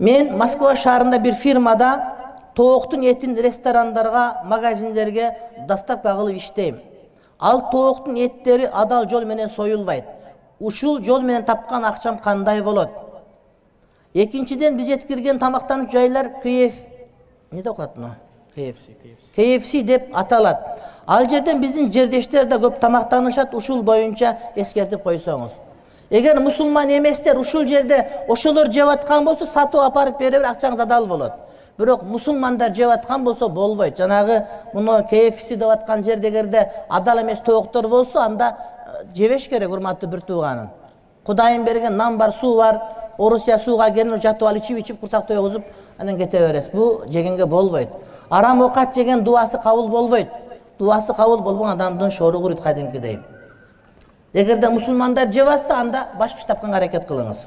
Мен Москва шаарында bir firmada тоқтың етін ресторандарға, магазиндерге доставка кылып иштейм. Ал тоқтың еттери адал жол менен союлбайт. Ушул жол менен тапкан акчам кандай болот? Экинчиден биз жеткирген тамактануучу жайлар не деп аталат мына? KFC деп аталат. Ал жерден биздин жердештер да көп тамактанышат, ушул боюнча эскертип койсоңуз. Эгер мусулман эместер ушул жерде ошолор жеп аткан болсо, сатып апарып бере бер, акчаңыз адал болот. Бирок мусулмандар жеп аткан болсо болбойт. Жанагы муну KFC деп аткан жердегерде адал эмес тооктор болсо, анда жебеш керек, урматтуу бир тууганым. Кудайым берген нан бар, суу бар. Орусия сууга келип жатып алып ичип курсак тойгузуп анан кете бересиз. Бу жегенге болбойт. Арам окат жеген дуасы кабыл болбойт. Дуасы кабыл болбогон адамдын шору курuyт кадимкидей. Эгерде мусулмандар жеп атса, анда башка иш тапканга аракет кылыңыз.